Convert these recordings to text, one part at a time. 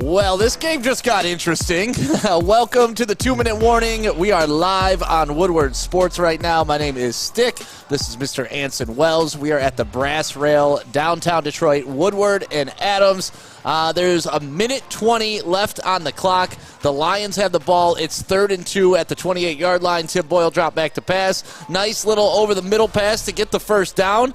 Well, this game just got interesting. Welcome to the 2-minute warning. We are live on Woodward Sports right now. My name is Stick. This is Mr. Anson Wells. We are at the Brass Rail, downtown Detroit, Woodward and Adams. There's a minute 20 left on the clock. The Lions have the ball. It's 3rd and 2 at the 28-yard line. Tim Boyle dropped back to pass. Nice little over-the-middle pass to get the first down.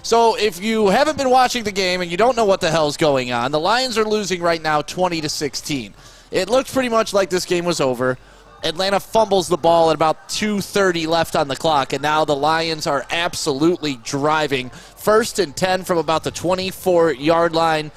So if you haven't been watching the game and you don't know what the hell's going on, the Lions are losing right now 20-16. It looked pretty much like this game was over. Atlanta fumbles the ball at about 2:30 left on the clock, and now the Lions are absolutely driving. 1st and 10 from about the 24-yard line.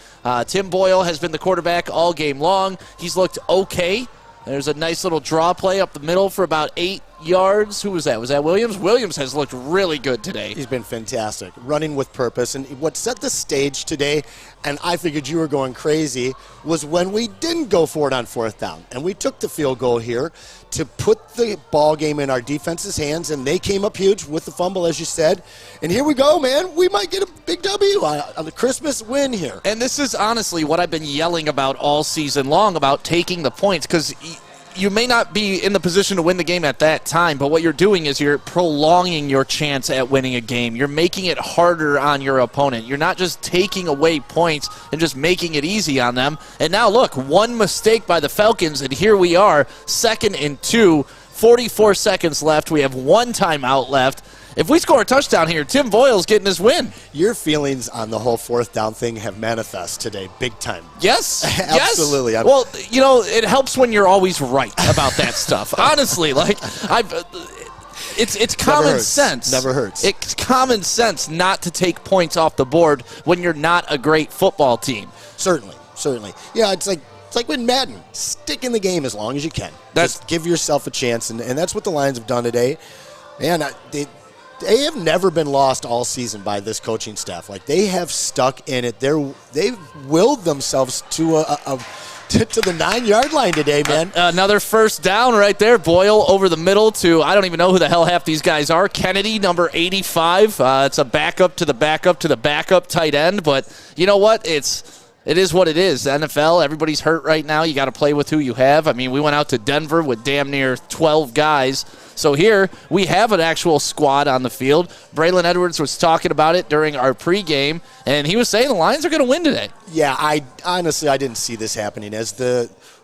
Tim Boyle has been the quarterback all game long. He's looked okay. There's a nice little draw play up the middle for about 8 yards. Who was that? Was that Williams? Williams has looked really good today. He's been fantastic, running with purpose. And what set the stage today, and I figured you were going crazy, was when we didn't go for it on 4th down. And we took the field goal here to put the ball game in our defense's hands, and they came up huge with the fumble, as you said. And here we go, man. We might get a big W on the Christmas win here. And this is honestly what I've been yelling about all season long, about taking the points, because you may not be in the position to win the game at that time, but what you're doing is you're prolonging your chance at winning a game. You're making it harder on your opponent. You're not just taking away points and just making it easy on them. And now look, one mistake by the Falcons, and here we are, 2nd and 2, 44 seconds left. We have one timeout left. If we score a touchdown here, Tim Boyle's getting his win. Your feelings on the whole 4th down thing have manifest today, big time. Yes. Absolutely. Yes. Well, you know, it helps when you're always right about that stuff. Honestly, like, it's common sense. Never hurts. It's common sense not to take points off the board when you're not a great football team. Certainly. Yeah, it's like with Madden. Stick in the game as long as you can. Just give yourself a chance, and that's what the Lions have done today. Man, they have never been lost all season by this coaching staff. Like, they have stuck in it. They've willed themselves to to the 9-yard line today, man. Another 1st down right there. Boyle over the middle to, I don't even know who the hell half these guys are. Kennedy, number 85. It's a backup to the backup to the backup tight end. But you know what? It is what it is. The NFL, everybody's hurt right now. You got to play with who you have. I mean, we went out to Denver with damn near 12 guys. So here we have an actual squad on the field. Braylon Edwards was talking about it during our pregame, and he was saying the Lions are going to win today. Yeah, I didn't see this happening. As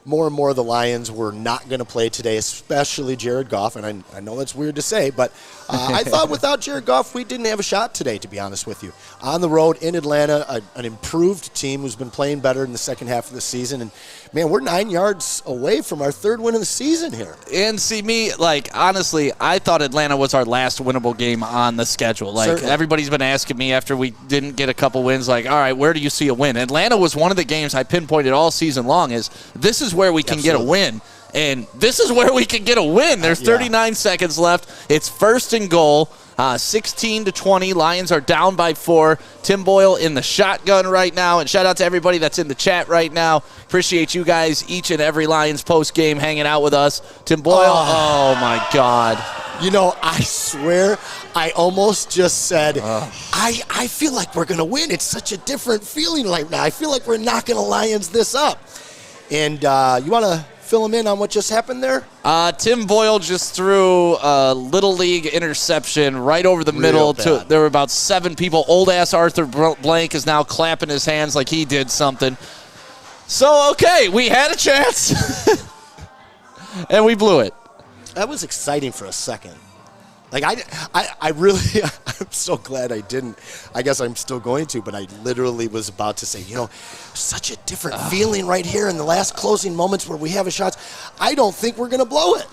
more and more the Lions were not going to play today, especially Jared Goff, and I know that's weird to say, but I thought without Jared Goff we didn't have a shot today, to be honest with you. On the road in Atlanta, an improved team who's been playing better in the second half of the season, and man, we're 9 yards away from our 3rd win of the season here. And see, me, like, honestly, I thought Atlanta was our last winnable game on the schedule. Like, certainly. Everybody's been asking me after we didn't get a couple wins, like, all right, where do you see a win? Atlanta was one of the games I pinpointed all season long is this is where we can get a win. And this is where we can get a win. There's 39 seconds left. It's 1st and goal. 16-20. Lions are down by 4. Tim Boyle in the shotgun right now. And shout out to everybody that's in the chat right now. Appreciate you guys, each and every Lions post game, hanging out with us. Tim Boyle, oh my God. You know, I swear, I almost just said, I feel like we're going to win. It's such a different feeling right now. I feel like we're knocking the Lions this up. And you want to fill them in on what just happened there? Tim Boyle just threw a Little League interception right over the middle. There were about 7 people. Old-ass Arthur Blank is now clapping his hands like he did something. So, okay, we had a chance, and we blew it. That was exciting for a second. Like, I really, I'm so glad I didn't. I guess I'm still going to, but I literally was about to say, you know, such a different feeling right here in the last closing moments where we have a shot. I don't think we're going to blow it.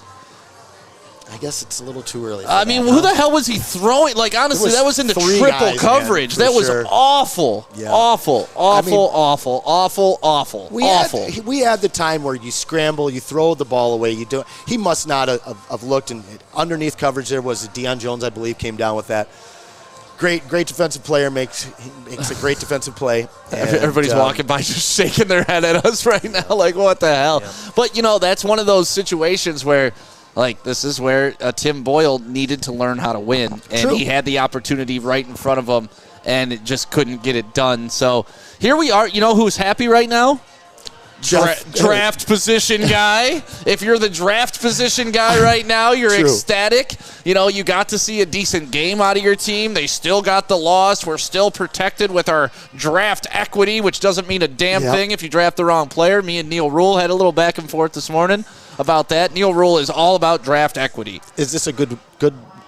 I guess it's a little too early. I mean, who the hell was he throwing? Like, honestly, that was into triple coverage. Man, that was awful. Yeah. Awful. We had the time where you scramble, you throw the ball away. You do. He must not have looked, and underneath coverage there was Deion Jones, I believe, came down with that. Great defensive player makes a great defensive play. And, everybody's walking by just shaking their head at us right now like, what the hell? Yeah. But, you know, that's one of those situations where, like, this is where Tim Boyle needed to learn how to win. And he had the opportunity right in front of him, and it just couldn't get it done. So here we are. You know who's happy right now? draft position guy. If you're the draft position guy right now, you're ecstatic. You know, you got to see a decent game out of your team. They still got the loss. We're still protected with our draft equity, which doesn't mean a damn thing if you draft the wrong player. Me and Neil Rule had a little back and forth this morning about that. Neil Rule is all about draft equity. Is this a good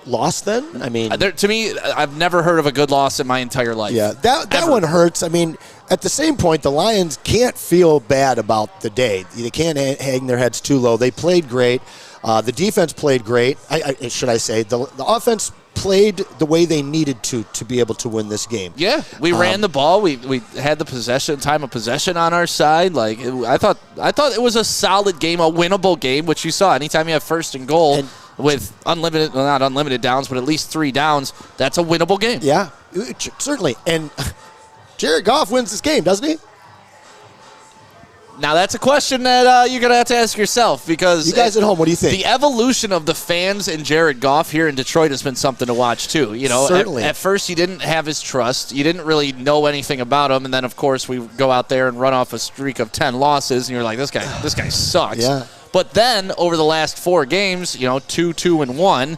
loss then? I mean, to me, I've never heard of a good loss in my entire life. Yeah, that one hurts. I mean, at the same point, the Lions can't feel bad about the day. They can't hang their heads too low. They played great. The defense played great. Should I say the offense played the way they needed to be able to win this game. Yeah, we ran the ball. We had the time of possession on our side. Like I thought it was a solid game, a winnable game, which you saw. Anytime you have first and goal with not unlimited downs, but at least 3 downs, that's a winnable game. Yeah, certainly. And Jared Goff wins this game, doesn't he? Now, that's a question that you're going to have to ask yourself because... You guys at home, what do you think? The evolution of the fans and Jared Goff here in Detroit has been something to watch, too. You know, certainly. At first, you didn't have his trust. You didn't really know anything about him. And then, of course, we go out there and run off a streak of 10 losses, and you're like, this guy sucks. Yeah. But then, over the last 4 games, 2-2-1,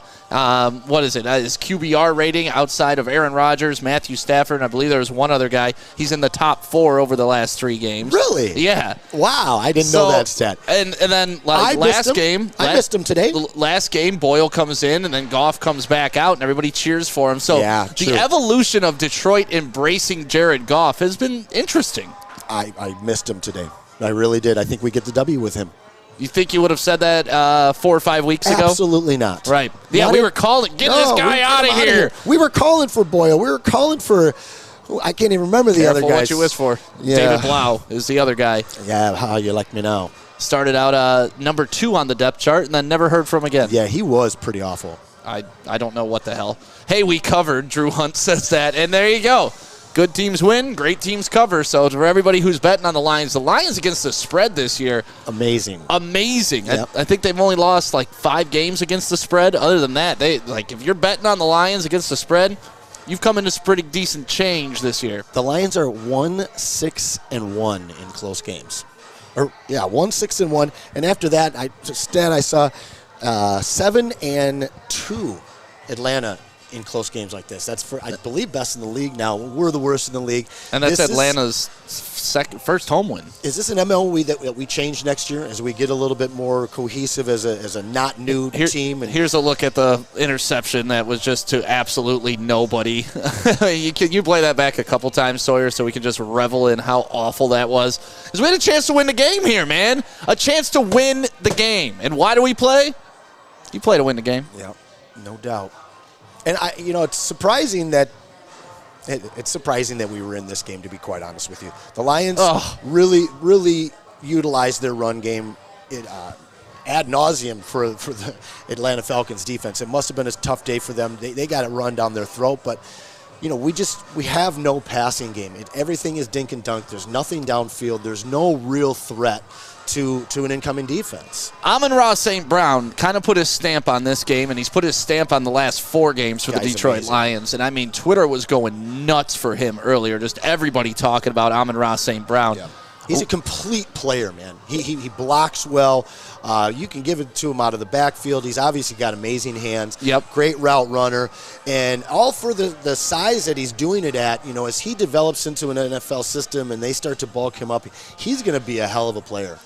what is it? His QBR rating outside of Aaron Rodgers, Matthew Stafford, and I believe there was one other guy. He's in the top 4 over the last 3 games. Really? Yeah. Wow, I didn't know that stat. And then last game. I missed him today. Last game, Boyle comes in, and then Goff comes back out, and everybody cheers for him. So the evolution of Detroit embracing Jared Goff has been interesting. I missed him today. I really did. I think we get the W with him. You think you would have said that 4 or 5 weeks ago? Absolutely not. Right. Yeah, we were calling, get this guy out of here. We were calling for Boyle. We were calling for, I can't even remember the other guy. What you wish for. Yeah. David Blau is the other guy. Yeah, how you like me now. Started out number 2 on the depth chart and then never heard from again. Yeah, he was pretty awful. I don't know what the hell. Hey, we covered. Drew Hunt says that, and there you go. Good teams win, great teams cover. So for everybody who's betting on the Lions against the spread this year. Amazing. Yep. I think they've only lost like 5 games against the spread. Other than that, if you're betting on the Lions against the spread, you've come into some pretty decent change this year. The Lions are 1-6-1 in close games. 1-6-1. And after that, I saw 7-2 Atlanta in close games like this. That's I believe, best in the league now. We're the worst in the league. And that's Atlanta's first home win. Is this an MO that we change next year as we get a little bit more cohesive as a not new team? And here's a look at the interception that was just to absolutely nobody. you play that back a couple times, Sawyer, so we can just revel in how awful that was. Because we had a chance to win the game here, man. A chance to win the game. And why do we play? You play to win the game. Yeah, no doubt. And it's surprising that we were in this game, to be quite honest with you. The Lions really, really utilized their run game ad nauseum for the Atlanta Falcons defense. It must have been a tough day for them. They got it run down their throat, but we have no passing game. Everything is dink and dunk. There's nothing downfield. There's no real threat to an incoming defense. Amon-Ra St. Brown kind of put his stamp on this game, and he's put his stamp on the last 4 games for the Detroit Lions. And, I mean, Twitter was going nuts for him earlier, just everybody talking about Amon-Ra St. Brown. Yeah. He's a complete player, man. He blocks well. You can give it to him out of the backfield. He's obviously got amazing hands. Yep. Great route runner. And all for the size that he's doing it at, as he develops into an NFL system and they start to bulk him up, he's going to be a hell of a player.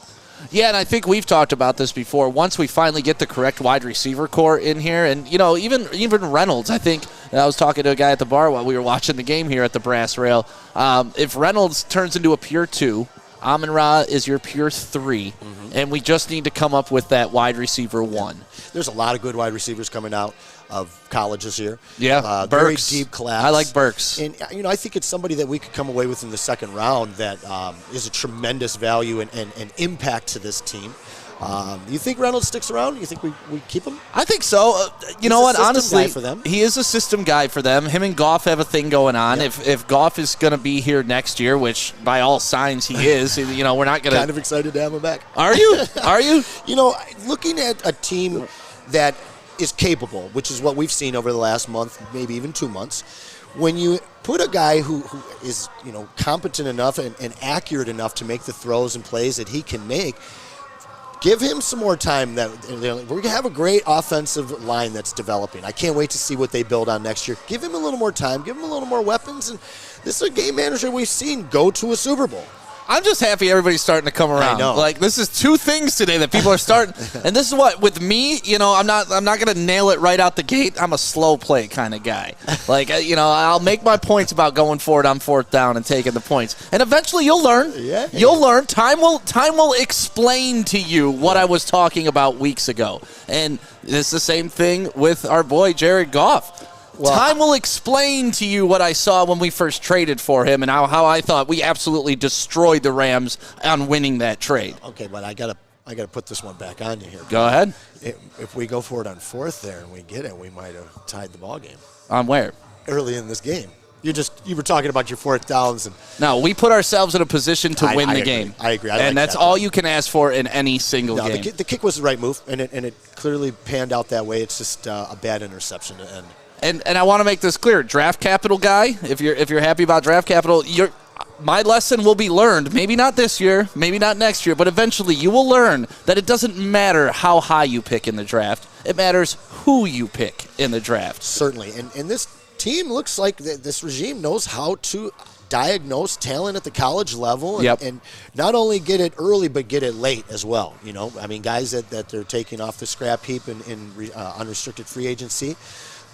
Yeah, and I think we've talked about this before. Once we finally get the correct wide receiver core in here, and, even Reynolds, I think, I was talking to a guy at the bar while we were watching the game here at the Brass Rail. If Reynolds turns into a pure 2, Amon-Ra is your pure 3, and we just need to come up with that wide receiver 1. There's a lot of good wide receivers coming out of college this year. Yeah, Burks. Very deep class. I like Burks. And, I think it's somebody that we could come away with in the second round that is a tremendous value and impact to this team. You think Reynolds sticks around? You think we keep him? I think so. You know what? Honestly, for them. He is a system guy for them. Him and Goff have a thing going on. Yep. If Goff is going to be here next year, which by all signs he is, we're not going to. Kind of excited to have him back. Are you? Are you? Looking at a team that is capable, which is what we've seen over the last month, maybe even 2 months. when you put a guy who is, competent enough and accurate enough to make the throws and plays that he can make, give him some more time. We're going to have a great offensive line that's developing. I can't wait to see what they build on next year. Give him a little more time. Give him a little more weapons. And this is a game manager we've seen go to a Super Bowl. I'm just happy everybody's starting to come around. I know. Like, this is two things today that people are starting. And this is what, with me, I'm not going to nail it right out the gate. I'm a slow play kind of guy. Like, I'll make my points about going for it on fourth down and taking the points. And eventually you'll learn. Yeah. You'll learn. Time will explain to you what I was talking about weeks ago. And it's the same thing with our boy Jared Goff. Well, time will explain to you what I saw when we first traded for him and how I thought we absolutely destroyed the Rams on winning that trade. Okay, but I gotta put this one back on you here. Go ahead. If we go for it on fourth there and we get it, we might have tied the ball game. On where? Early in this game. You were talking about your fourth downs. No, we put ourselves in a position to win the game. I agree. And that's all you can ask for in any single game. The kick was the right move, and it clearly panned out that way. It's just a bad interception to end. And I want to make this clear, draft capital guy. If you're happy about draft capital, my lesson will be learned. Maybe not this year, maybe not next year, but eventually you will learn that it doesn't matter how high you pick in the draft. It matters who you pick in the draft. Certainly, and this team looks like this regime knows how to diagnose talent at the college level and not only get it early but get it late as well. Guys that they're taking off the scrap heap in unrestricted free agency.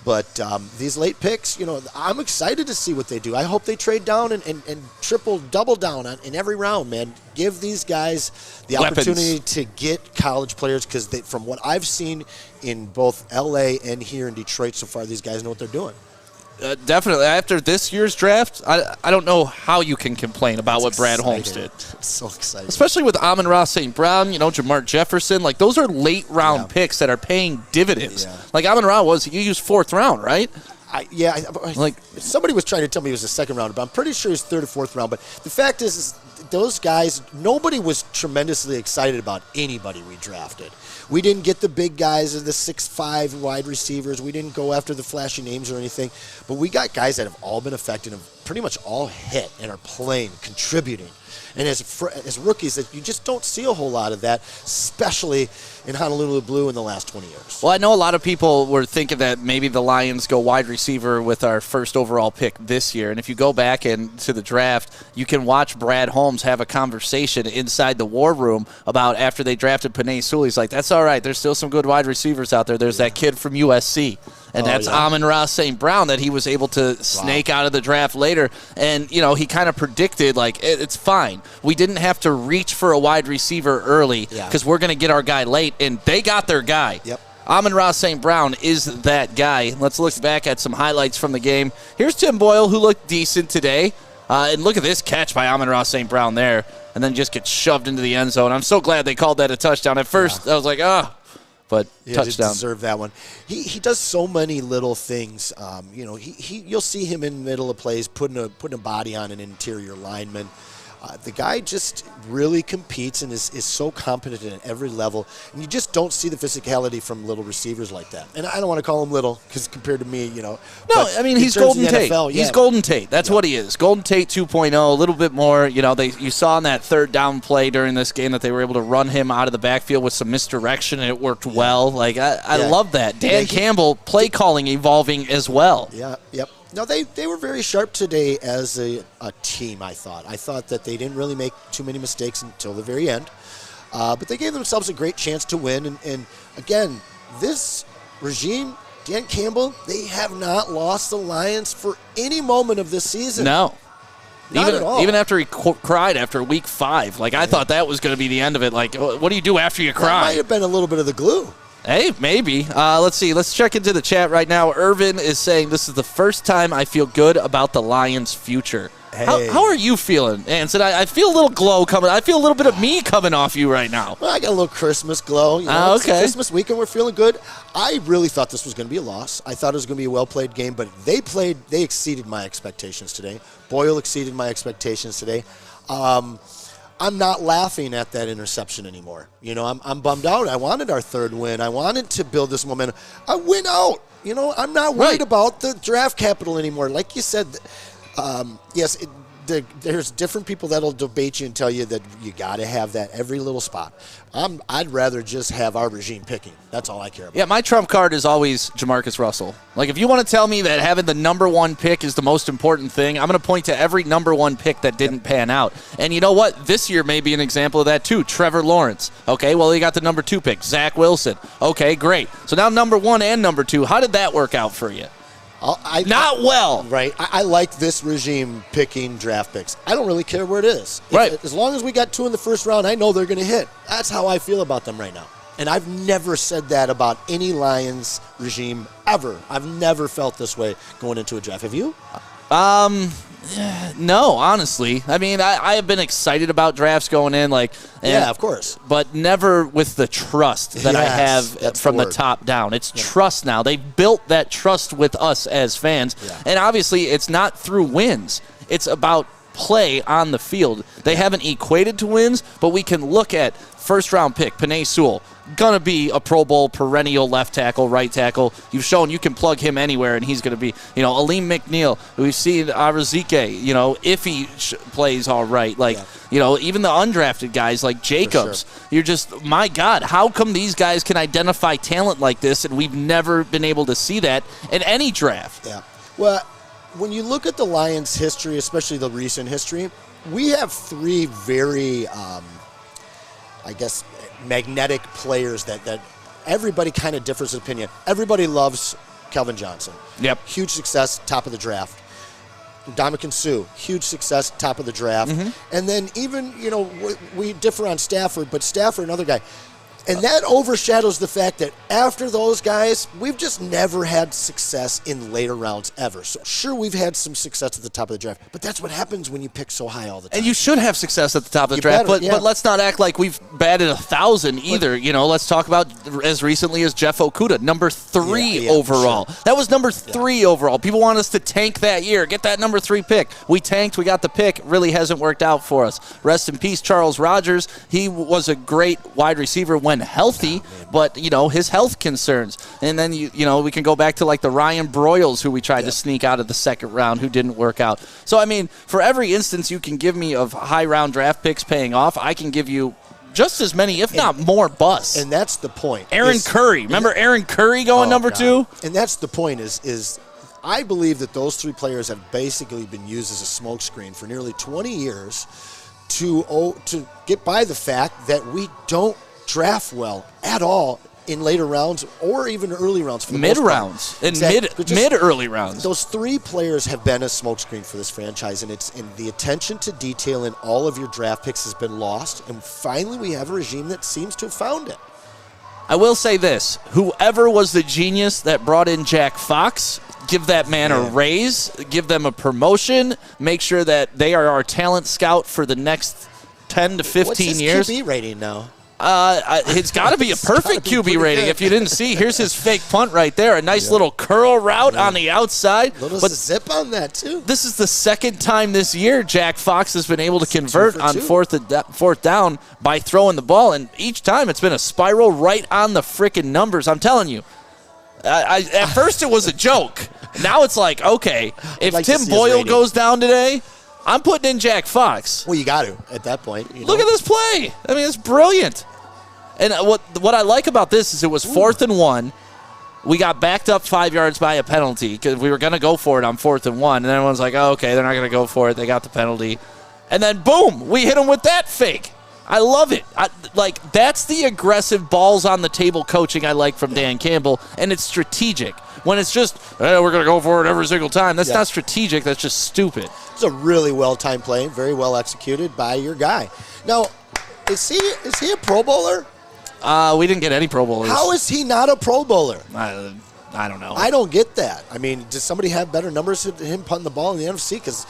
But these late picks, I'm excited to see what they do. I hope they trade down and double down in every round, man. Give these guys the opportunity to get college players because from what I've seen in both L.A. and here in Detroit so far, these guys know what they're doing. Definitely. After this year's draft, I don't know how you can complain about what Brad Holmes did. It's so exciting. Especially with Amon-Ra St. Brown, Jamar Jefferson. Like, those are late-round picks that are paying dividends. Yeah. Like, Amon-Ra you used fourth round, right? Somebody was trying to tell me it was a second round, but I'm pretty sure it's third or fourth round. But the fact is those guys, nobody was tremendously excited about anybody we drafted. We didn't get the big guys or the 6'5" wide receivers. We didn't go after the flashy names or anything. But we got guys that have all been affected and pretty much all hit and are playing, contributing. And as rookies, that you just don't see a whole lot of that, especially in Honolulu Blue in the last 20 years. Well, I know a lot of people were thinking that maybe the Lions go wide receiver with our first overall pick this year. And if you go back into the draft, you can watch Brad Holmes have a conversation inside the war room about after they drafted Penei Sewell. He's like, that's all right. There's still some good wide receivers out there. There's that kid from USC. And that's Amon-Ra St. Brown that he was able to snake out of the draft later. And, he kind of predicted, like, it's fine. We didn't have to reach for a wide receiver early because we're going to get our guy late. And they got their guy. Yep. Amon-Ra St. Brown is that guy. Let's look back at some highlights from the game. Here's Tim Boyle, who looked decent today. And look at this catch by Amon-Ra St. Brown there. And then just gets shoved into the end zone. I'm so glad they called that a touchdown. At first, I was like, but touchdown. Deserve that one. He does so many little things. You'll see him in the middle of plays putting a body on an interior lineman. The guy just really competes and is so competent at every level. And you just don't see the physicality from little receivers like that. And I don't want to call him little because compared to me, No, he's Golden Tate. NFL, he's Golden Tate. That's what he is. Golden Tate 2.0, a little bit more. You saw in that third down play during this game that they were able to run him out of the backfield with some misdirection, and it worked well. Like, I love that. Dan Campbell, play calling evolving as well. Yeah, yep. No, they were very sharp today as a team, I thought. I thought that they didn't really make too many mistakes until the very end. But they gave themselves a great chance to win. And again, this regime, Dan Campbell, they have not lost the Lions for any moment of this season. No. Not at all. Even after he cried after week 5. Like, I thought that was going to be the end of it. Like, what do you do after you cry? That might have been a little bit of the glue. Hey, maybe. Let's see. Let's check into the chat right now. Irvin is saying, this is the first time I feel good about the Lions' future. Hey. How are you feeling, Anson? I feel a little glow coming. I feel a little bit of me coming off you right now. Well, I got a little Christmas glow. Okay. It's Christmas weekend. We're feeling good. I really thought this was going to be a loss. I thought it was going to be a well-played game, but they exceeded my expectations today. Boyle exceeded my expectations today. I'm not laughing at that interception anymore. You know, I'm bummed out. I wanted our third win. I wanted to build this momentum. I win out. You know, I'm not worried about the draft capital anymore. Like you said, yes, there's different people that'll debate you and tell you that you got to have that every little spot. I'd rather just have our regime picking. That's all I care about. Yeah, my trump card is always Jamarcus Russell. Like, if you want to tell me that having the number one pick is the most important thing, I'm going to point to every number one pick that didn't pan out. And you know what? This year may be an example of that, too. Trevor Lawrence. Okay, well, he got the number 2 pick. Zach Wilson. Okay, great. So now number 1 and number 2. How did that work out for you? Not well. Right. I like this regime picking draft picks. I don't really care where it is. Right. As long as we got 2 in the first round, I know they're going to hit. That's how I feel about them right now. And I've never said that about any Lions regime ever. I've never felt this way going into a draft. Have you? No, honestly. I mean, I have been excited about drafts going in, yeah, of course, but never with the trust that I have from the top down. It's trust now. They built that trust with us as fans, and obviously, it's not through wins. It's about play on the field. They haven't equated to wins, but we can look at first-round pick Penei Sewell. Gonna be a Pro Bowl perennial left tackle, right tackle. You've shown you can plug him anywhere, and he's gonna be, Aleem McNeil. We've seen Arazike, if he plays all right. Even the undrafted guys like Jacobs. Sure. You're just, my God, how come these guys can identify talent like this, and we've never been able to see that in any draft? Yeah. Well, when you look at the Lions' history, especially the recent history, we have 3 very, magnetic players that everybody kind of differs in opinion. Everybody loves Kelvin Johnson. Yep. Huge success, top of the draft. Ndamukong Suh, huge success, top of the draft. Mm-hmm. And then even, we differ on Stafford, but Stafford, another guy. And that overshadows the fact that after those guys, we've just never had success in later rounds ever. So sure, we've had some success at the top of the draft, but that's what happens when you pick so high all the time. And you should have success at the top of the draft, but let's not act like we've batted 1,000 either. Let's talk about as recently as Jeff Okudah, number 3 overall. Sure. That was number 3 overall. People want us to tank that year, get that number 3 pick. We tanked, we got the pick. Really hasn't worked out for us. Rest in peace, Charles Rogers. He was a great wide receiver when healthy, but his health concerns. And then we can go back to like the Ryan Broyles who we tried to sneak out of the second round who didn't work out. So I mean, for every instance you can give me of high round draft picks paying off, I can give you just as many, if not more, busts. And that's the point. Aaron Curry. Remember Aaron Curry going number 2? And that's the point is I believe that those 3 players have basically been used as a smokescreen for nearly 20 years to get by the fact that we don't draft well at all in later rounds or even early rounds. For the mid rounds and mid early rounds. Those 3 players have been a smokescreen for this franchise, and the attention to detail in all of your draft picks has been lost. And finally, we have a regime that seems to have found it. I will say this: whoever was the genius that brought in Jack Fox, give that man a raise, give them a promotion, make sure that they are our talent scout for the next 10 to 15 years. What's his QB rating now? It's got to be a perfect QB rating. If you didn't see, here's his fake punt right there. A nice little curl route on the outside. Little zip on that, too. This is the second time this year Jack Fox has been able to convert on fourth down by throwing the ball, and each time it's been a spiral right on the frickin' numbers. I'm telling you. At first it was a joke. Now it's like, okay, if Tim Boyle goes down today, I'm putting in Jack Fox. Well, you got to at that point. Look at this play. I mean, it's brilliant. And what I like about this is it was 4th and 1. We got backed up 5 yards by a penalty because we were going to go for it on 4th and 1. And everyone's like, oh, okay, they're not going to go for it. They got the penalty. And then, boom, we hit them with that fake. I love it. That's the aggressive balls on the table coaching I like from Dan Campbell, and it's strategic. When it's just, hey, we're going to go for it every single time, that's not strategic. That's just stupid. It's a really well-timed play, very well executed by your guy. Now, is he a Pro Bowler? We didn't get any Pro Bowlers. How is he not a Pro Bowler? I don't know. I don't get that. I mean, does somebody have better numbers than him punting the ball in the NFC? Because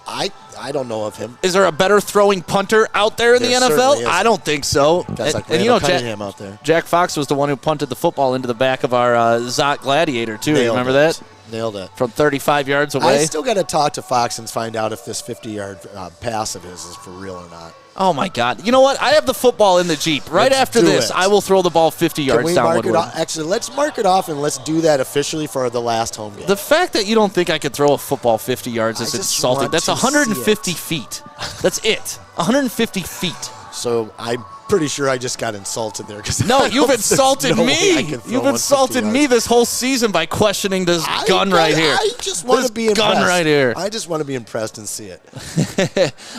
I don't know of him. Is there a better throwing punter out there in the NFL? I don't think so. Guys like Randall Cunningham out there. Jack Fox was the one who punted the football into the back of our Zot Gladiator, too. You remember that? Nailed it. From 35 yards away. I still got to talk to Fox and find out if this 50-yard pass of his is for real or not. Oh, my God. You know what? I have the football in the Jeep. Right after this, I will throw the ball 50 yards down Woodward. Actually, let's mark it off, and let's do that officially for the last home game. The fact that you don't think I could throw a football 50 yards is insulting. That's 150 feet. That's it. 150 feet. So I'm pretty sure I just got insulted there. No, you've insulted me. You've insulted me this whole season by questioning this gun right here. I just want to be impressed. Gun right here. I just want to be impressed and see it.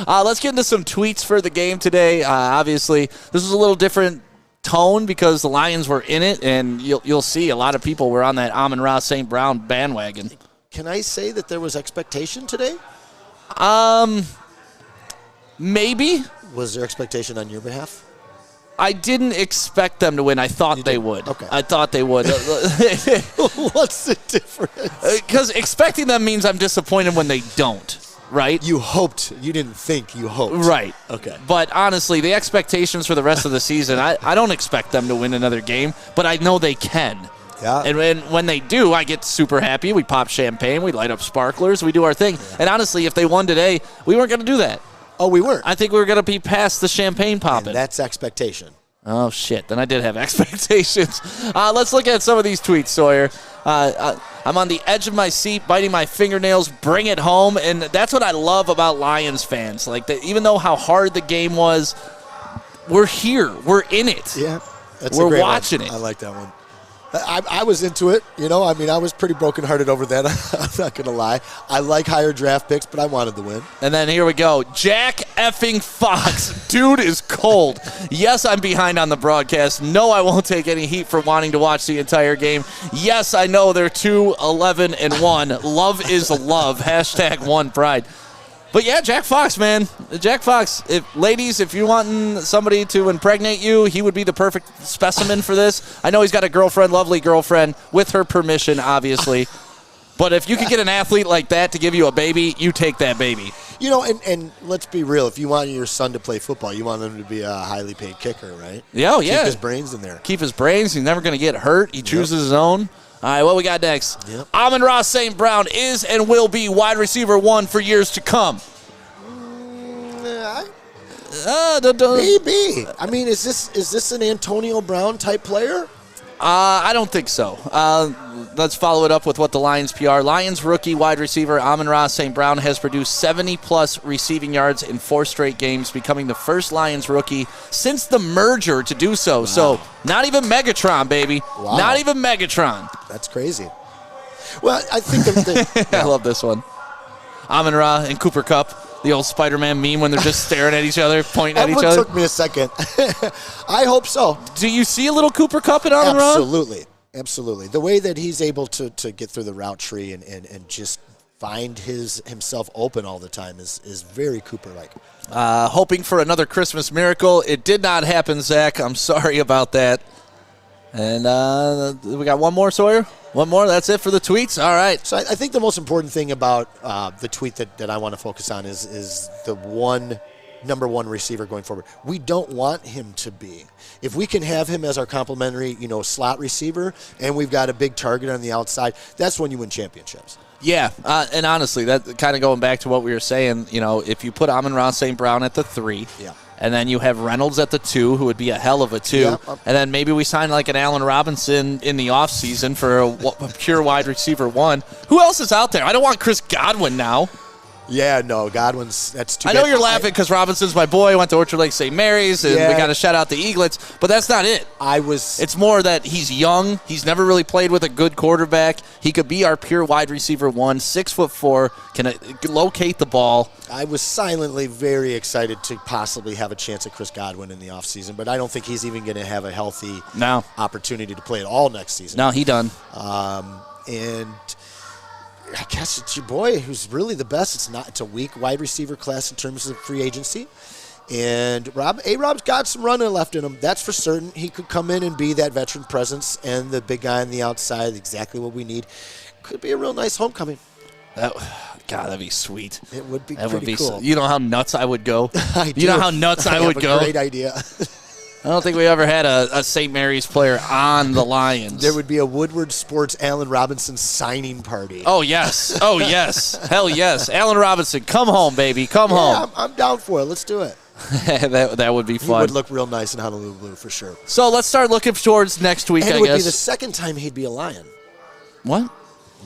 Let's get into some tweets for the game today. Obviously, this was a little different tone because the Lions were in it, and you'll see a lot of people were on that Amon-Ra St. Brown bandwagon. Can I say that there was expectation today? Maybe. Was there expectation on your behalf? I didn't expect them to win. I thought they would. Okay. I thought they would. What's the difference? Because expecting them means I'm disappointed when they don't, right? You hoped. You didn't think. You hoped. Right. Okay. But honestly, the expectations for the rest of the season, I don't expect them to win another game, but I know they can. Yeah. And when they do, I get super happy. We pop champagne. We light up sparklers. We do our thing. Yeah. And honestly, if they won today, we weren't going to do that. Oh, we weren't. I think we were going to be past the champagne popping. And that's expectation. Oh, shit. Then I did have expectations. Let's look at some of these tweets, Sawyer. I'm on the edge of my seat, biting my fingernails, bring it home. And that's what I love about Lions fans. Like, even though how hard the game was, we're here. We're in it. Yeah. We're watching it. I like that one. I was into it, I mean, I was pretty brokenhearted over that. I'm not going to lie. I like higher draft picks, but I wanted to win. And then here we go. Jack effing Fox. Dude is cold. Yes, I'm behind on the broadcast. No, I won't take any heat for wanting to watch the entire game. Yes, I know they're 2-11-1. Love is love. # one pride. But yeah, Jack Fox, man. Jack Fox, ladies, if you're wanting somebody to impregnate you, he would be the perfect specimen for this. I know he's got a girlfriend, lovely girlfriend, with her permission, obviously. But if you could get an athlete like that to give you a baby, you take that baby. And let's be real. If you want your son to play football, you want him to be a highly paid kicker, right? Yeah, yeah. Keep his brains in there. Keep his brains. He's never going to get hurt. He chooses his own. All right, what we got next? Yep. Amon-Ra St. Brown is and will be wide receiver 1 for years to come. Maybe. I mean, is this an Antonio Brown type player? I don't think so. Let's follow it up with what the Lions PR. Lions rookie wide receiver Amon-Ra St. Brown has produced 70-plus receiving yards in 4 straight games, becoming the first Lions rookie since the merger to do so. Wow. So not even Megatron, baby. Wow. Not even Megatron. That's crazy. Well, I think I love this one. Amon-Ra and Cooper Kupp. The old Spider-Man meme when they're just staring at each other, pointing at each other. That took me a second. I hope so. Do you see a little Cooper Kupp in Amon-Ra? Absolutely. The way that he's able to get through the route tree and just find himself open all the time is very Cooper-like. Hoping for another Christmas miracle. It did not happen, Zach. I'm sorry about that. And we got one more, Sawyer? One more? That's it for the tweets? All right. So I think the most important thing about the tweet that I want to focus on is the number one receiver going forward. We don't want him to be. If we can have him as our complimentary, slot receiver, and we've got a big target on the outside, that's when you win championships. Yeah, and honestly, that kind of going back to what we were saying, if you put Amon-Ra St. Brown at the 3, yeah. And then you have Reynolds at the 2, who would be a hell of a 2. Yeah. And then maybe we sign like an Allen Robinson in the offseason for a pure wide receiver 1. Who else is out there? I don't want Chris Godwin now. Yeah, no, Godwin's, that's too bad. I know you're laughing laughing because Robinson's my boy, went to Orchard Lake St. Mary's, and we got to shout out the Eaglets, but that's not it. It's more that he's young. He's never really played with a good quarterback. He could be our pure wide receiver 1, 6'4", can locate the ball. I was silently very excited to possibly have a chance at Chris Godwin in the offseason, but I don't think he's even going to have a healthy opportunity to play at all next season. No, he done. And I guess it's your boy who's really the best. It's a weak wide receiver class in terms of free agency. And A-Rob's got some running left in him. That's for certain. He could come in and be that veteran presence and the big guy on the outside, exactly what we need. Could be a real nice homecoming. God, that'd be sweet. It would be pretty cool. You know how nuts I would go? I do. You know how nuts I would go? Great idea. I don't think we ever had a St. Mary's player on the Lions. There would be a Woodward Sports Allen Robinson signing party. Oh, yes. Oh, yes. Hell yes. Allen Robinson, come home, baby. Come home. I'm down for it. Let's do it. that would be fun. He would look real nice in Honolulu blue for sure. So let's start looking towards next week, and I it would guess. be the second time he'd be a Lion. What?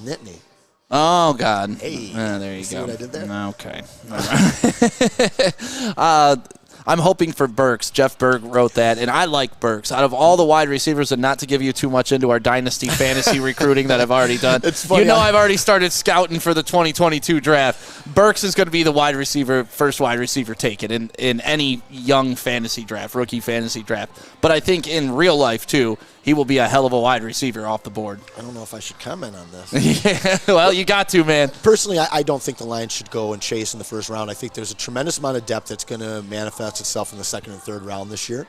Nittany. Oh, God. Hey. There you See go. what I did there? Okay. I'm hoping for Burks. Jeff Berg wrote that, and I like Burks. Out of all the wide receivers, and not to give you too much into our dynasty fantasy recruiting that I've already done, It's funny, I've already started scouting for the 2022 draft. Burks is going to be the first wide receiver taken in any young fantasy draft, rookie fantasy draft. But I think in real life, too, he will be a hell of a wide receiver off the board. I don't know if I should comment on this. Yeah, well, you got to, man. Personally, I don't think the Lions should go and chase in the first round. I think there's a tremendous amount of depth that's going to manifest itself in the second and third round this year.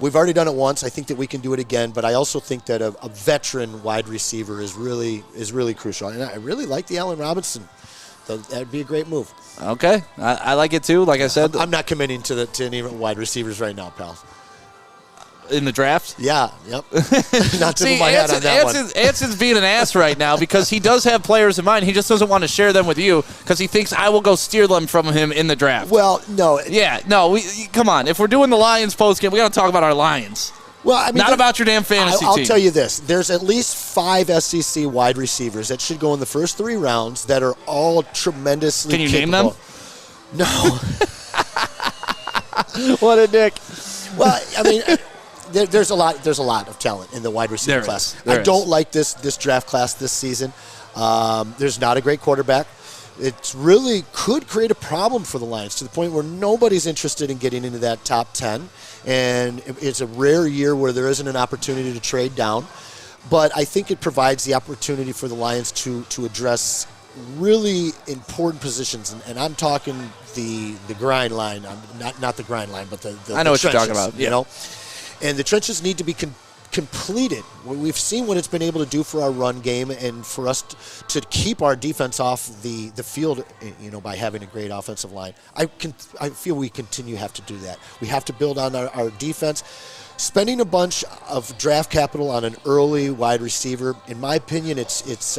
We've already done it once. I think that we can do it again, but I also think that a veteran wide receiver is really crucial. And I really like the Allen Robinson. So that would be a great move. Okay. I like it, too. Like I said. I'm not committing to any wide receivers right now, pal. In the draft? Yeah, yep. Not tipping my hat on that one. Anson's being an ass right now because he does have players in mind. He just doesn't want to share them with you because he thinks I will go steer them from him in the draft. Well, no. Yeah, no. Come on. If we're doing the Lions postgame, we got to talk about our Lions. Well, I mean, not about your damn fantasy team. I'll tell you this. There's at least 5 SEC wide receivers that should go in the first 3 rounds that are all tremendously Can you capable. Name them? No. What a dick. Well, I mean, there's a lot of talent in the wide receiver class. I don't like this draft class this season. There's not a great quarterback. It really could create a problem for the Lions to the point where nobody's interested in getting into that top 10. And it's a rare year where there isn't an opportunity to trade down. But I think it provides the opportunity for the Lions to address really important positions. And I'm talking the grind line, not the grind line, but the I know what trenches, you're talking about. You know? And the trenches need to be completed. We've seen what it's been able to do for our run game and for us to keep our defense off the field, by having a great offensive line. I feel we continue to have to do that. We have to build on our defense. Spending a bunch of draft capital on an early wide receiver, in my opinion, it's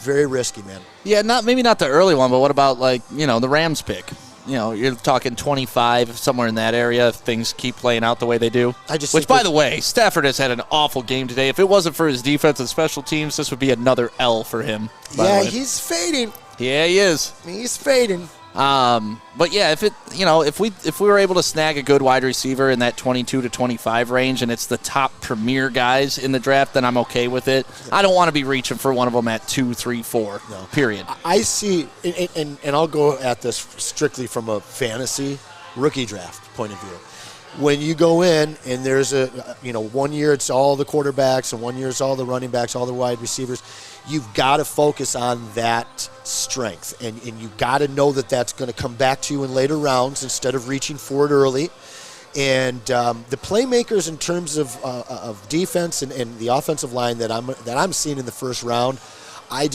very risky, man. Yeah, maybe not the early one, but what about the Rams pick? You're talking 25, somewhere in that area, if things keep playing out the way they do. Which, by the way, Stafford has had an awful game today. If it wasn't for his defense and special teams, this would be another L for him. Yeah, he's fading. Yeah, he is. He's fading. But yeah, if we were able to snag a good wide receiver in that 22 to 25 range, and it's the top premier guys in the draft, then I'm okay with it. I don't want to be reaching for one of them at 2, 3, 4. No. Period. I see, and I'll go at this strictly from a fantasy rookie draft point of view. When you go in and there's 1 year it's all the quarterbacks and 1 year it's all the running backs, all the wide receivers, you've got to focus on that strength. And you've got to know that that's going to come back to you in later rounds instead of reaching for it early. And the playmakers in terms of defense and the offensive line that I'm seeing in the first round, I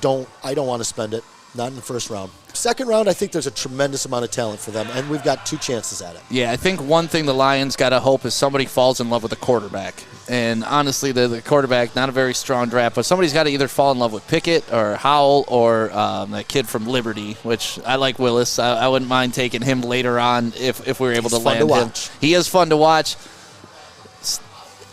don't want to spend it. Not in the first round. Second round, I think there's a tremendous amount of talent for them, and we've got 2 chances at it. Yeah, I think one thing the Lions got to hope is somebody falls in love with the quarterback. And honestly, the quarterback, not a very strong draft, but somebody's got to either fall in love with Pickett or Howell or that kid from Liberty, which I like Willis. I wouldn't mind taking him later on if we were able to land him. He is fun to watch.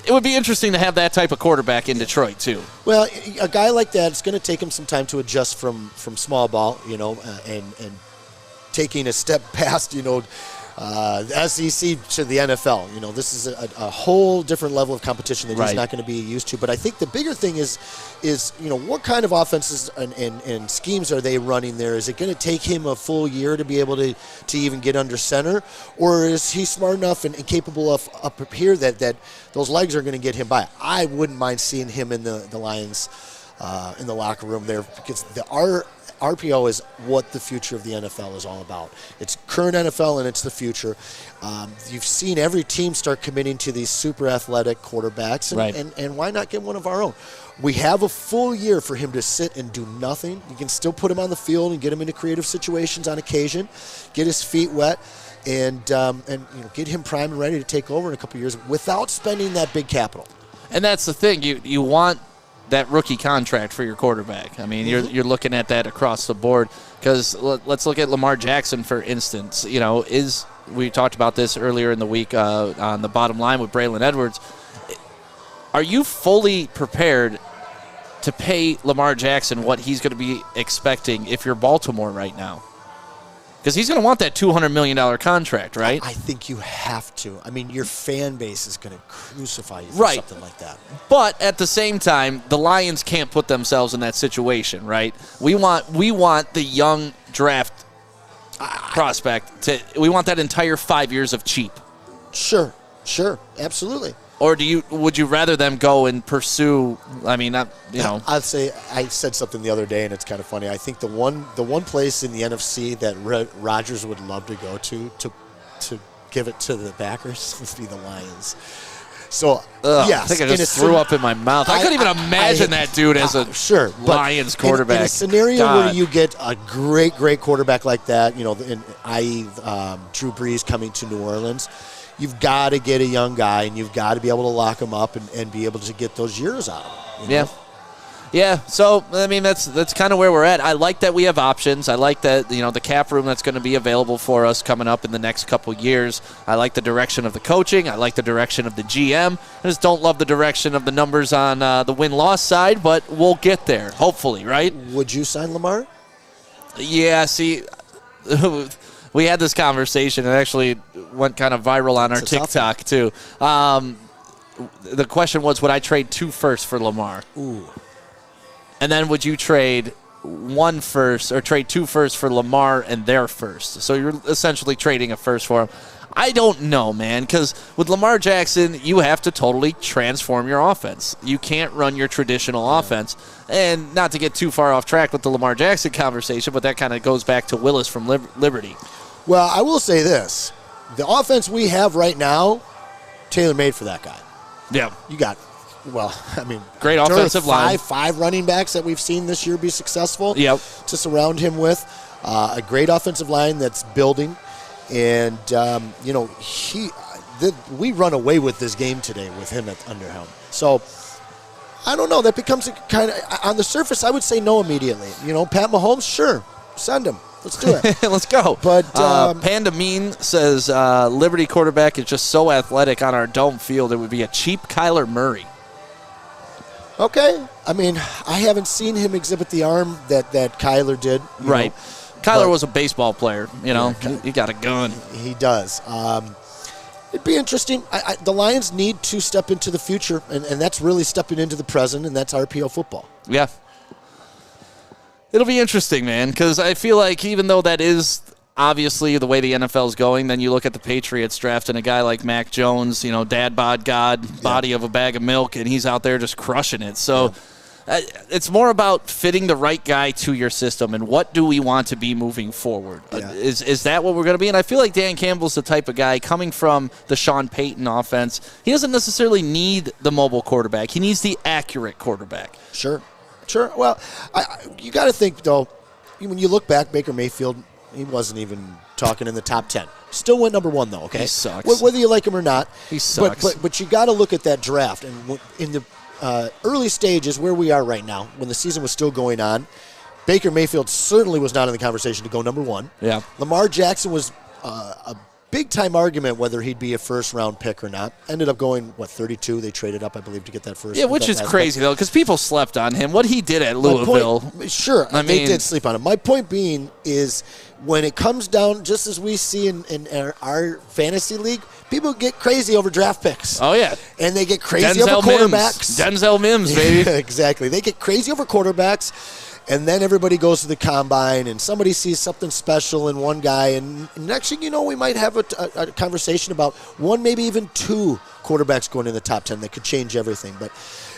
It would be interesting to have that type of quarterback in Detroit, too. Well, a guy like that, it's going to take him some time to adjust from small ball, and taking a step past, the SEC to the NFL. This is a whole different level of competition that he's not going to be used to. But I think the bigger thing is what kind of offenses and schemes are they running there? Is it going to take him a full year to be able to even get under center? Or is he smart enough and capable of up here that those legs are going to get him by? I wouldn't mind seeing him in the Lions in the locker room there, because RPO is what the future of the NFL is all about. It's current NFL and it's the future. You've seen every team start committing to these super athletic quarterbacks, and why not get one of our own? We have a full year for him to sit and do nothing. You can still put him on the field and get him into creative situations on occasion, get his feet wet. and get him primed and ready to take over in a couple of years without spending that big capital. And that's the thing. You want that rookie contract for your quarterback. I mean, you're looking at that across the board. Because let's look at Lamar Jackson, for instance. We talked about this earlier in the week on the bottom line with Braylon Edwards. Are you fully prepared to pay Lamar Jackson what he's going to be expecting if you're Baltimore right now? Because he's going to want that $200 million contract, right? I think you have to. I mean, your fan base is going to crucify you for something like that. But at the same time, the Lions can't put themselves in that situation, right? We want the young draft prospect we want that entire 5 years of cheap. Sure, absolutely. Or would you rather them go and pursue? I mean, I'd say I said something the other day, and it's kind of funny. I think the one place in the NFC that Rodgers would love to go to give it to the Packers would be the Lions. So yes, I think I just threw up in my mouth. I couldn't even imagine that dude as a Lions quarterback. In a scenario where you get a great quarterback like that, i.e. Drew Brees coming to New Orleans. You've got to get a young guy, and you've got to be able to lock him up and be able to get those years out of him. Yeah. So, I mean, that's kind of where we're at. I like that we have options. I like that, the cap room that's going to be available for us coming up in the next couple years. I like the direction of the coaching. I like the direction of the GM. I just don't love the direction of the numbers on the win-loss side, but we'll get there, hopefully, right? Would you sign Lamar? Yeah, see... We had this conversation. It actually went kind of viral on our TikTok, too. The question was, would I trade 2 firsts for Lamar? Ooh. And then would you trade 1 first or trade 2 firsts for Lamar and their first? So you're essentially trading a first for him. I don't know, man, because with Lamar Jackson, you have to totally transform your offense. You can't run your traditional offense. And not to get too far off track with the Lamar Jackson conversation, but that kind of goes back to Willis from Liberty. Well, I will say this. The offense we have right now, tailor-made for that guy. Yeah. You got, great offensive line. Five running backs that we've seen this year be successful. Yep. To surround him with. A great offensive line that's building. And, we run away with this game today with him under helm. So, I don't know. That becomes a kind of, on the surface, I would say no immediately. Pat Mahomes, sure, send him. Let's do it. Let's go. But Panda Mean says Liberty quarterback is just so athletic on our dome field. It would be a cheap Kyler Murray. Okay. I mean, I haven't seen him exhibit the arm that Kyler did. Right. Kyler was a baseball player. He got a gun. He does. It'd be interesting. The Lions need to step into the future, and that's really stepping into the present, and that's RPO football. Yeah. It'll be interesting, man, because I feel like even though that is obviously the way the NFL is going, then you look at the Patriots drafting a guy like Mac Jones, dad bod God, body of a bag of milk, and he's out there just crushing it. So it's more about fitting the right guy to your system and what do we want to be moving forward. Yeah. Is that what we're going to be? And I feel like Dan Campbell's the type of guy coming from the Sean Payton offense. He doesn't necessarily need the mobile quarterback. He needs the accurate quarterback. Sure. Well, you got to think, though, when you look back, Baker Mayfield, he wasn't even talking in the top 10. Still went number 1, though, okay? He sucks. Whether you like him or not. He sucks. But you got to look at that draft. And in the early stages where we are right now, when the season was still going on, Baker Mayfield certainly was not in the conversation to go number 1. Yeah. Lamar Jackson was a big-time argument whether he'd be a first-round pick or not. Ended up going, 32? They traded up, I believe, to get that first. Yeah, which is crazy, though, because people slept on him. What he did at Louisville. They did sleep on him. My point being is when it comes down, just as we see in our fantasy league, people get crazy over draft picks. Oh, yeah. And they get crazy over quarterbacks. Denzel Mims, baby. Exactly. They get crazy over quarterbacks. And then everybody goes to the combine, and somebody sees something special in one guy. And next thing you know, we might have a conversation about one, maybe even 2 quarterbacks going in the top 10 that could change everything. But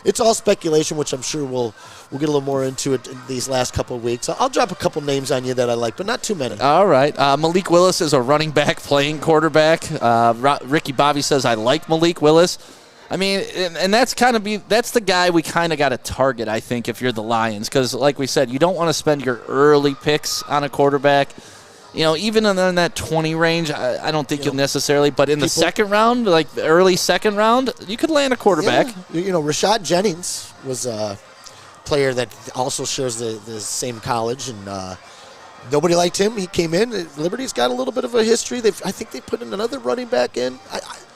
it's all speculation, which I'm sure we'll get a little more into it in these last couple of weeks. I'll drop a couple names on you that I like, but not too many. All right. Malik Willis is a running back playing quarterback. Ricky Bobby says, I like Malik Willis. I mean, and that's the guy we kind of got to target, I think, if you're the Lions. Because, like we said, you don't want to spend your early picks on a quarterback. even in that 20 range, I don't think you'll necessarily. But in the second round, like the early second round, you could land a quarterback. Yeah. Rashad Jennings was a player that also shares the same college, and nobody liked him. He came in. Liberty's got a little bit of a history. I think they put in another running back in.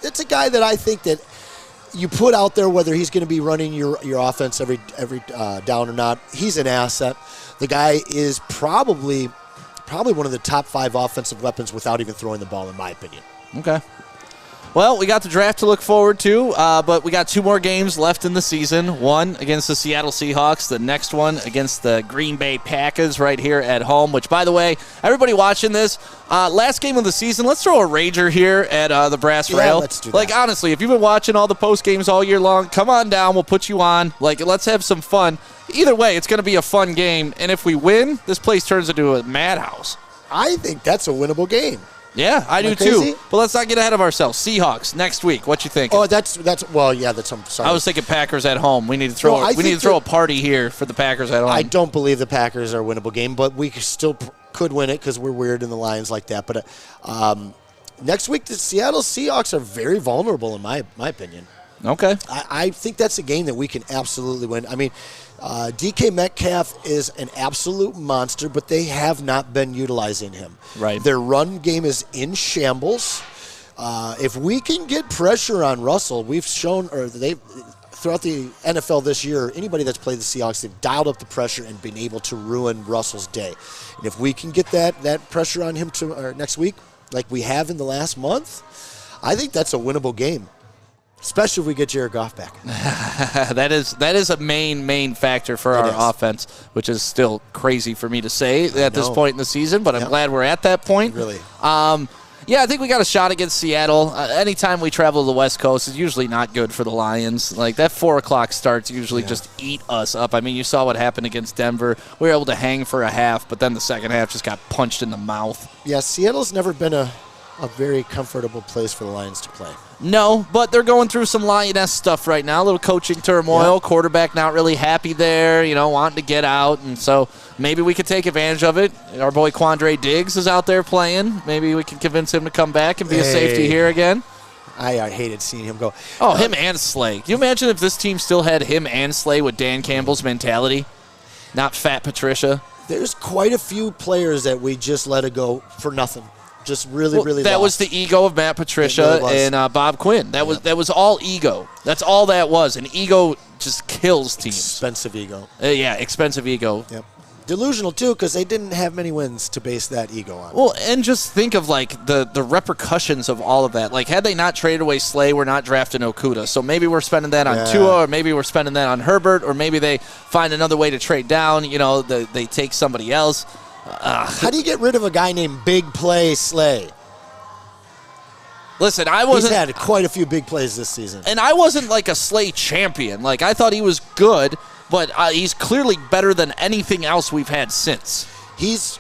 It's a guy that I think that you put out there, whether he's going to be running your offense every down or not. He's an asset. The guy is probably one of the top 5 offensive weapons without even throwing the ball, in my opinion. Okay. Well, we got the draft to look forward to, but we got 2 more games left in the season. One against the Seattle Seahawks, the next one against the Green Bay Packers right here at home, which, by the way, everybody watching this, last game of the season, let's throw a rager here at the Brass Rail. Let's do that. Like, honestly, if you've been watching all the post games all year long, come on down. We'll put you on. Like, let's have some fun. Either way, it's going to be a fun game, and if we win, this place turns into a madhouse. I think that's a winnable game. Yeah, I do too. But let's not get ahead of ourselves. Seahawks next week. What you think? Oh, I'm sorry. I was thinking Packers at home. We need to throw a party here for the Packers at home. I don't believe the Packers are a winnable game, but we still could win it because we're weird in the Lions like that. But next week, the Seattle Seahawks are very vulnerable in my opinion. Okay. I think that's a game that we can absolutely win. I mean, DK Metcalf is an absolute monster, but they have not been utilizing him. Right. Their run game is in shambles. If we can get pressure on Russell, we've shown, throughout the NFL this year, anybody that's played the Seahawks, they've dialed up the pressure and been able to ruin Russell's day. And if we can get that pressure on him next week, like we have in the last month, I think that's a winnable game. Especially if we get Jared Goff back. That is a main factor for our offense, which is still crazy for me to say at this point in the season, but I'm glad we're at that point. Really. Yeah, I think we got a shot against Seattle. Anytime we travel to the West Coast, it's usually not good for the Lions. Like, that 4 o'clock starts usually just eat us up. I mean, you saw what happened against Denver. We were able to hang for a half, but then the second half just got punched in the mouth. Yeah, Seattle's never been a very comfortable place for the Lions to play. No, but they're going through some Lioness stuff right now, a little coaching turmoil, quarterback not really happy there, wanting to get out, and so maybe we could take advantage of it. Our boy Quandre Diggs is out there playing. Maybe we can convince him to come back and be a safety here again. I hated seeing him go. Oh, him and Slay. Can you imagine if this team still had him and Slay with Dan Campbell's mentality? Not Fat Patricia. There's quite a few players that we just let it go for nothing. Just really that lost. was the ego of Matt Patricia and Bob Quinn. That was all ego. That's all that was. And ego just kills teams. Expensive ego. Expensive ego. Yep. Delusional, too, because they didn't have many wins to base that ego on. Well, and just think of, the repercussions of all of that. Like, had they not traded away Slay, we're not drafting Okudah. So maybe we're spending that on Tua, or maybe we're spending that on Herbert, or maybe they find another way to trade down. They take somebody else. How do you get rid of a guy named Big Play Slay? Listen, He's had quite a few big plays this season. And I wasn't like a Slay champion. Like, I thought he was good, but he's clearly better than anything else we've had since. He's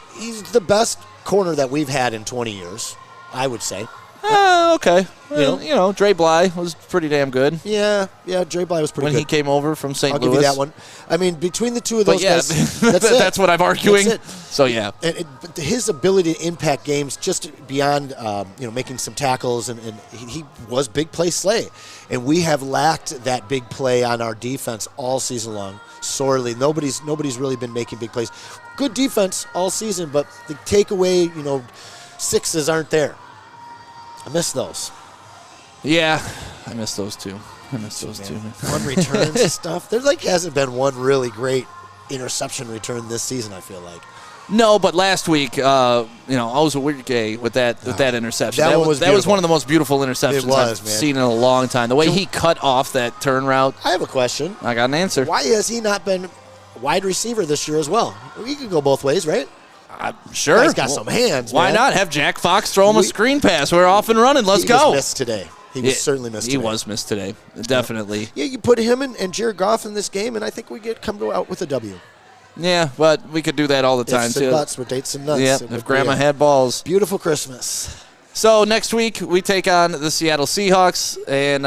the best corner that we've had in 20 years, I would say. Okay. Well, Dre Bly was pretty damn good. Yeah, Dre Bly was pretty good. When he came over from St. Louis. I'll give you that one. I mean, between the two of those guys, that's what I'm arguing. So, yeah. But his ability to impact games just beyond, making some tackles, and he was big play Slay. And we have lacked that big play on our defense all season long, sorely. Nobody's really been making big plays. Good defense all season, but the takeaway, sixes aren't there. I miss those. Yeah, I miss those too. One returns and stuff. There hasn't been one really great interception return this season, I feel like. No, but last week, I was a weird gay with that interception. That was one of the most beautiful interceptions I've seen in a long time. The way he cut off that turn route. I have a question. I got an answer. Why has he not been wide receiver this year as well? He could go both ways, right? Sure. He's got some hands, Why not have Jack Fox throw him a screen pass? We're off and running. Let's go. He was missed today. He was certainly missed today. He was missed today. Definitely. Yeah, you put him and Jared Goff in this game, and I think we come out with a W. Yeah, but we could do that all the time, too. Ifs and buts with dates and nuts. Yeah, if Grandma had balls. Beautiful Christmas. So next week we take on the Seattle Seahawks, and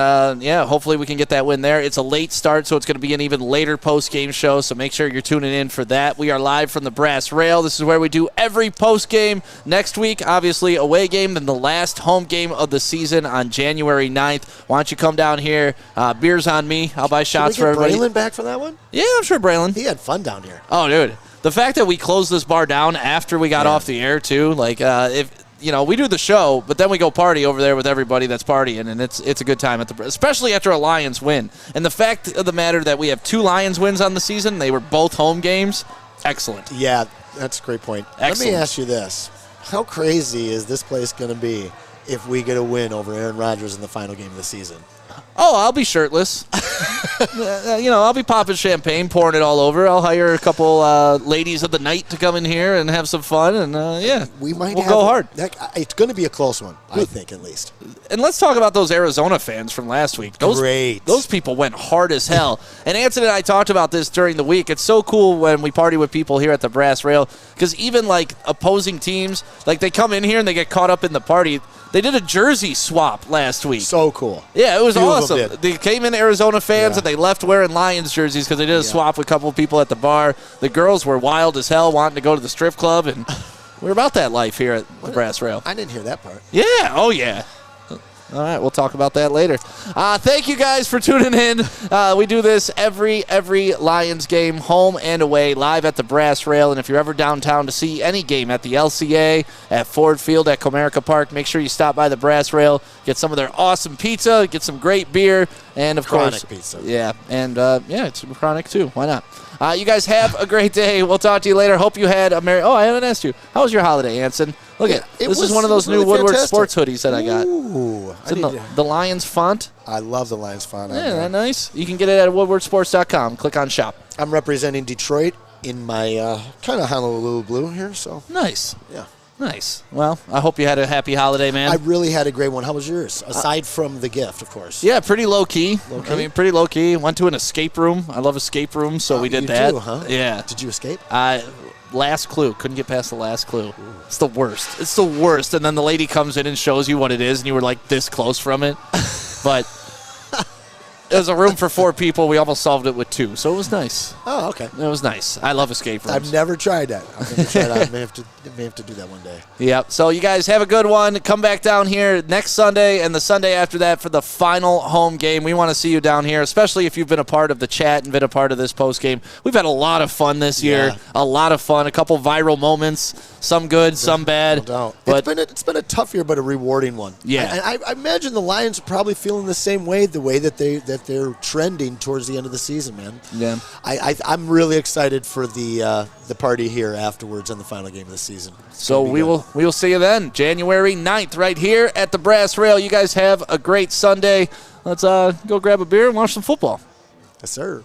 hopefully we can get that win there. It's a late start, so it's going to be an even later post-game show, so make sure you're tuning in for that. We are live from the Brass Rail. This is where we do every post-game. Next week, obviously, away game, then the last home game of the season on January 9th. Why don't you come down here? Beers on me. I'll buy shots for everybody. Braylon back for that one? Yeah, I'm sure Braylon. He had fun down here. Oh, dude. The fact that we closed this bar down after we got off the air, too, we do the show, but then we go party over there with everybody that's partying, and it's a good time, especially after a Lions win. And the fact of the matter that we have 2 Lions wins on the season, they were both home games, excellent. Yeah, that's a great point. Excellent. Let me ask you this. How crazy is this place going to be if we get a win over Aaron Rodgers in the final game of the season? Oh, I'll be shirtless. I'll be popping champagne, pouring it all over. I'll hire a couple ladies of the night to come in here and have some fun, and we'll go hard. It's going to be a close one, I think, at least. And let's talk about those Arizona fans from last week. Those people went hard as hell. And Anson and I talked about this during the week. It's so cool when we party with people here at the Brass Rail, because even opposing teams, they come in here and they get caught up in the party. They did a jersey swap last week. So cool. Yeah, it was awesome. They came in Arizona fans and they left wearing Lions jerseys because they did a swap with a couple of people at the bar. The girls were wild as hell wanting to go to the strip club, and we're about that life here at the Brass Rail. I didn't hear that part. Yeah, oh yeah. All right, we'll talk about that later. Thank you guys for tuning in. We do this every Lions game, home and away, live at the Brass Rail. And if you're ever downtown to see any game at the LCA, at Ford Field, at Comerica Park, make sure you stop by the Brass Rail, get some of their awesome pizza, get some great beer, and of course, pizza. Yeah, and it's chronic too. Why not? You guys have a great day. We'll talk to you later. Hope you had a merry. Oh, I haven't asked you. How was your holiday, Anson? Look this is one of those new Woodward sports hoodies that I got. Ooh, it's in the Lions font. I love the Lions font. Yeah, isn't that nice? You can get it at woodwardsports.com. Click on shop. I'm representing Detroit in my kind of Honolulu blue here. So nice. Yeah. Nice. Well, I hope you had a happy holiday, man. I really had a great one. How was yours? Aside from the gift, of course. Yeah, pretty low-key. Pretty low-key. Went to an escape room. I love escape rooms, so we did that. You do, huh? Yeah. Did you escape? Last clue. Couldn't get past the last clue. Ooh. It's the worst. It's the worst. And then the lady comes in and shows you what it is, and you were this close from it. But it was a room for 4 people. We almost solved it with 2, so it was nice. Oh, okay. It was nice. I love escape rooms. I've never tried that. I may have to do that one day. Yep. So you guys have a good one. Come back down here next Sunday and the Sunday after that for the final home game. We want to see you down here, especially if you've been a part of the chat and been a part of this post game. We've had a lot of fun this year. A lot of fun. A couple viral moments. Some good, some bad. No doubt. But it's been a tough year, but a rewarding one. Yeah. I imagine the Lions are probably feeling the same way, the way that they're trending towards the end of the season, man. Yeah. I'm really excited for the party here afterwards on the final game of the season. So we will see you then, January 9th, right here at the Brass Rail. You guys have a great Sunday. Let's go grab a beer and watch some football. Yes, sir.